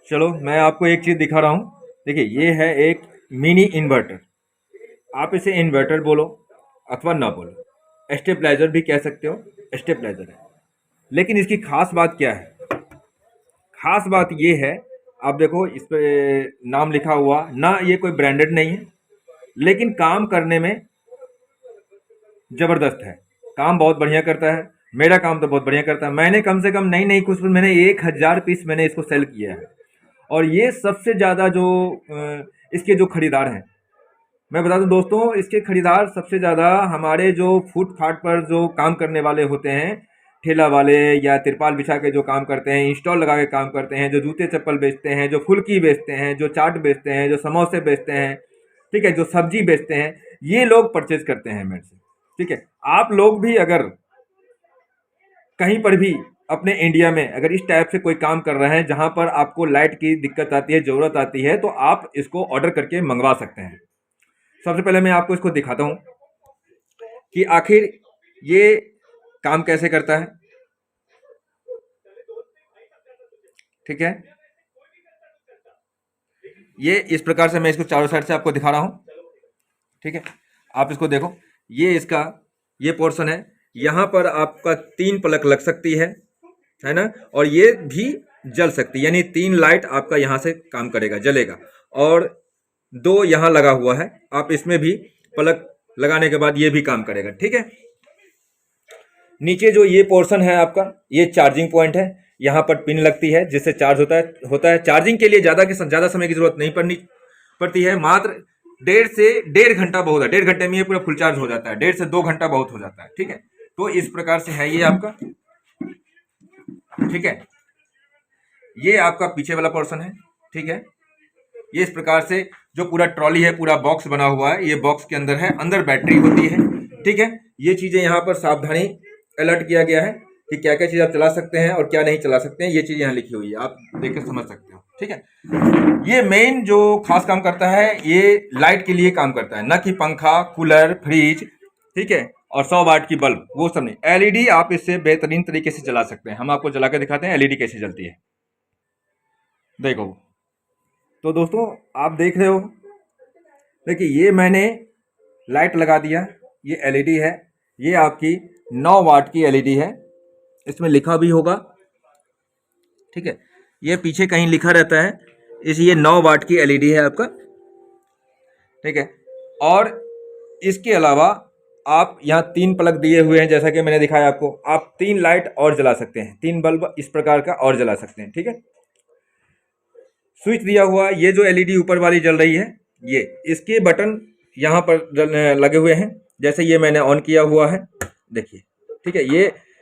चलो मैं आपको एक चीज़ दिखा रहा हूँ। देखिए ये है एक मिनी इन्वर्टर। आप इसे इन्वर्टर बोलो अथवा ना बोलो, स्टेबलाइजर भी कह सकते हो, स्टेबलाइजर है। लेकिन इसकी खास बात क्या है? खास बात ये है, आप देखो इस पे नाम लिखा हुआ ना, ये कोई ब्रांडेड नहीं है, लेकिन काम करने में ज़बरदस्त है। काम बहुत बढ़िया करता है। मेरा काम तो बहुत बढ़िया करता है। मैंने कम से कम नहीं कुछ मैंने 1000 पीस मैंने इसको सेल किया है। और ये सबसे ज़्यादा जो इसके जो खरीदार हैं, मैं बता दूं दोस्तों, इसके खरीदार सबसे ज़्यादा हमारे जो फुटपाथ पर जो काम करने वाले होते हैं, ठेला वाले या तिरपाल बिछा के जो काम करते हैं, स्टॉल लगा के काम करते हैं, जो जूते चप्पल बेचते हैं, जो फुल्की बेचते हैं, जो चाट बेचते हैं, जो समोसे बेचते हैं, ठीक है, जो सब्जी बेचते हैं, ये लोग परचेज करते हैं मेरे से। ठीक है, आप लोग भी अगर कहीं पर भी अपने इंडिया में अगर इस टाइप से कोई काम कर रहे हैं जहां पर आपको लाइट की दिक्कत आती है, ज़रूरत आती है, तो आप इसको ऑर्डर करके मंगवा सकते हैं। सबसे पहले मैं आपको इसको दिखाता हूं कि आखिर ये काम कैसे करता है। ठीक है, ये इस प्रकार से मैं इसको चारों साइड से आपको दिखा रहा हूं। ठीक है, आप इसको देखो, ये इसका ये पोर्शन है। यहाँ पर आपका 3 प्लग लग सकती है ना, और ये भी जल सकती है, यानी 3 लाइट आपका यहाँ से काम करेगा, जलेगा। और 2 यहाँ लगा हुआ है, आप इसमें भी प्लग लगाने के बाद ये भी काम करेगा। ठीक है, नीचे जो ये पोर्शन है आपका, ये चार्जिंग पॉइंट है। यहाँ पर पिन लगती है जिससे चार्ज होता है। चार्जिंग के लिए ज़्यादा समय की जरूरत नहीं पड़ती है। मात्र 1.5 से 1.5 घंटा बहुत है। 1.5 घंटे में ये पूरा फुल चार्ज हो जाता है। 1.5 से 2 घंटा बहुत हो जाता है। ठीक है, तो इस प्रकार से है ये आपका। ठीक है, ये आपका पीछे वाला पोर्शन है। ठीक है, ये इस प्रकार से जो पूरा ट्रॉली है, पूरा बॉक्स बना हुआ है, ये बॉक्स के अंदर है, अंदर बैटरी होती है। ठीक है, ये चीज़ें यहाँ पर सावधानी अलर्ट किया गया है कि क्या क्या चीज़ आप चला सकते हैं और क्या नहीं चला सकते हैं। ये चीज़ यहाँ लिखी हुई है, आप देख कर समझ सकते हो। ठीक है, ये मेन जो खास काम करता है, ये लाइट के लिए काम करता है, ना कि पंखा, कूलर, फ्रिज, ठीक है, और 100 वाट की बल्ब, वो सब नहीं। एलईडी आप इससे बेहतरीन तरीके से जला सकते हैं। हम आपको जला के दिखाते हैं एलईडी कैसे जलती है। देखो, तो दोस्तों आप देख रहे हो, देखिए ये मैंने लाइट लगा दिया, ये एलईडी है, ये आपकी 9 वाट की एलईडी है, इसमें लिखा भी होगा। ठीक है, ये पीछे कहीं लिखा रहता है, ये 9 वाट की एलईडी है आपका। ठीक है, और इसके अलावा आप यहाँ 3 प्लग दिए हुए हैं, जैसा कि मैंने दिखाया आपको। आप 3 लाइट और जला सकते हैं, 3 बल्ब इस प्रकार का और जला सकते हैं। ठीक है, स्विच दिया हुआ है। ये जो एलईडी ऊपर वाली जल रही है, ये इसके बटन यहाँ पर लगे हुए हैं। जैसे ये मैंने ऑन किया हुआ है, देखिए। ठीक है,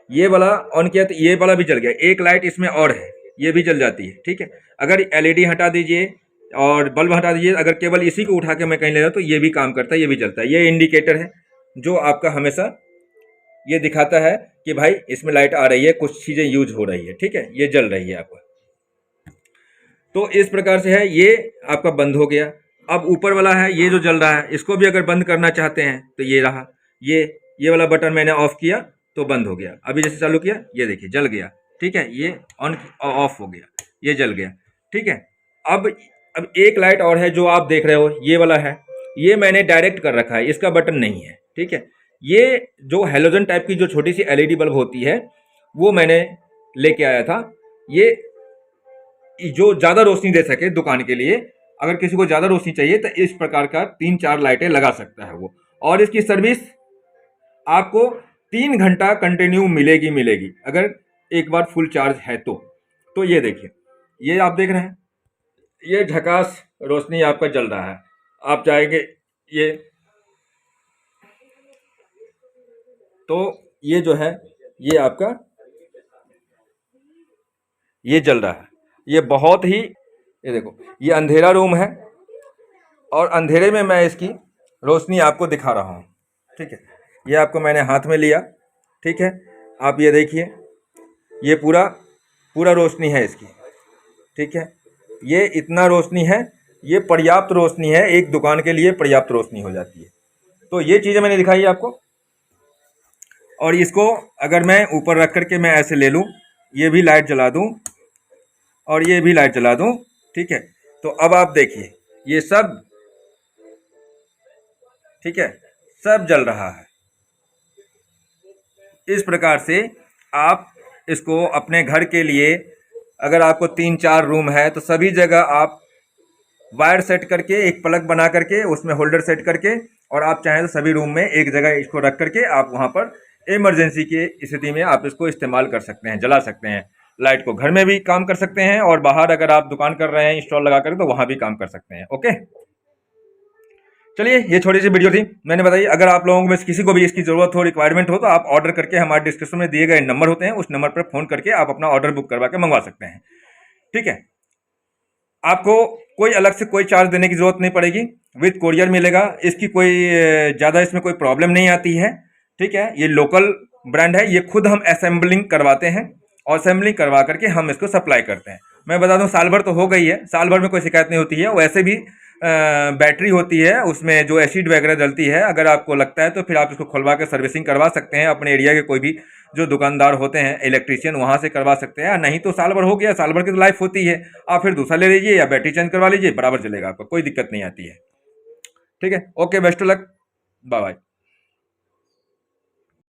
ये वाला ऑन किया तो ये वाला भी जल गया। एक लाइट इसमें और है, ये भी जल जाती है। ठीक है, अगर एलईडी हटा दीजिए और बल्ब हटा दीजिए, अगर केवल इसी को उठा के मैं कहीं ले जाऊँ तो ये भी काम करता है, ये भी जलता है। ये इंडिकेटर है जो आपका हमेशा ये दिखाता है कि भाई इसमें लाइट आ रही है, कुछ चीज़ें यूज हो रही है। ठीक है, ये जल रही है आपका। तो इस प्रकार से है, ये आपका बंद हो गया। अब ऊपर वाला है, ये जो जल रहा है, इसको भी अगर बंद करना चाहते हैं तो ये रहा, ये वाला बटन मैंने ऑफ किया तो बंद हो गया। अभी जैसे चालू किया, ये देखिए जल गया। ठीक है, ये ऑन ऑफ हो गया, ये जल गया। ठीक है, अब एक लाइट और है जो आप देख रहे हो, ये वाला है, ये मैंने डायरेक्ट कर रखा है, इसका बटन नहीं है। ठीक है, ये जो हेलोजन टाइप की जो छोटी सी एलईडी बल्ब होती है, वो मैंने लेके आया था। ये जो ज़्यादा रोशनी दे सके दुकान के लिए, अगर किसी को ज़्यादा रोशनी चाहिए तो इस प्रकार का 3-4 लाइटें लगा सकता है वो। और इसकी सर्विस आपको 3 घंटा कंटिन्यू मिलेगी अगर एक बार फुल चार्ज है तो ये देखिए, ये आप देख रहे हैं, ये झकास रोशनी आपका जल रहा है। आप चाहेंगे ये, तो ये जो है, ये आपका ये जल रहा है। ये बहुत ही, ये देखो, ये अंधेरा रूम है और अंधेरे में मैं इसकी रोशनी आपको दिखा रहा हूँ। ठीक है, ये आपको मैंने हाथ में लिया। ठीक है, आप ये देखिए, ये पूरा पूरा रोशनी है इसकी। ठीक है, ये इतना रोशनी है, ये पर्याप्त रोशनी है, एक दुकान के लिए पर्याप्त रोशनी हो जाती है। तो ये चीज़ें मैंने दिखाई आपको। और इसको अगर मैं ऊपर रख करके मैं ऐसे ले लूँ, ये भी लाइट जला दूँ और ये भी लाइट जला दूँ, ठीक है। तो अब आप देखिए ये सब, ठीक है, सब जल रहा है। इस प्रकार से आप इसको अपने घर के लिए, अगर आपको 3-4 रूम है तो सभी जगह आप वायर सेट करके, एक प्लग बना करके उसमें होल्डर सेट करके, और आप चाहें तो सभी रूम में एक जगह इसको रख करके आप वहाँ पर इमरजेंसी की स्थिति में आप इसको इस्तेमाल कर सकते हैं, जला सकते हैं। लाइट को घर में भी काम कर सकते हैं, और बाहर अगर आप दुकान कर रहे हैं इंस्टॉल लगा कर, तो वहाँ भी काम कर सकते हैं। ओके, चलिए ये छोटी सी वीडियो थी, मैंने बताई। अगर आप लोगों में किसी को भी इसकी ज़रूरत हो, रिक्वायरमेंट हो, तो आप ऑर्डर करके हमारे डिस्क्रिप्शन में दिए गए नंबर होते हैं, उस नंबर पर फ़ोन करके आप अपना ऑर्डर बुक करवा के मंगवा सकते हैं। ठीक है, आपको कोई अलग से कोई चार्ज देने की ज़रूरत नहीं पड़ेगी, विद कोरियर मिलेगा। इसकी कोई ज़्यादा इसमें कोई प्रॉब्लम नहीं आती है। ठीक है, ये लोकल ब्रांड है, ये खुद हम असेंबलिंग करवाते हैं, और असेंबलिंग करवा करके हम इसको सप्लाई करते हैं। मैं बता दूं, साल भर तो हो गई है, साल भर में कोई शिकायत नहीं होती है। वैसे भी बैटरी होती है, उसमें जो एसिड वगैरह डलती है, अगर आपको लगता है तो फिर आप इसको खुलवा के सर्विसिंग करवा सकते हैं। अपने एरिया के कोई भी जो दुकानदार होते हैं, इलेक्ट्रीशियन, वहाँ से करवा सकते हैं। नहीं तो साल भर हो गया, साल भर की तो लाइफ होती है, आप फिर दूसरा ले लीजिए या बैटरी चेंज करवा लीजिए, बराबर चलेगा, आपको कोई दिक्कत नहीं आती है। ठीक है, okay, best of luck, bye bye.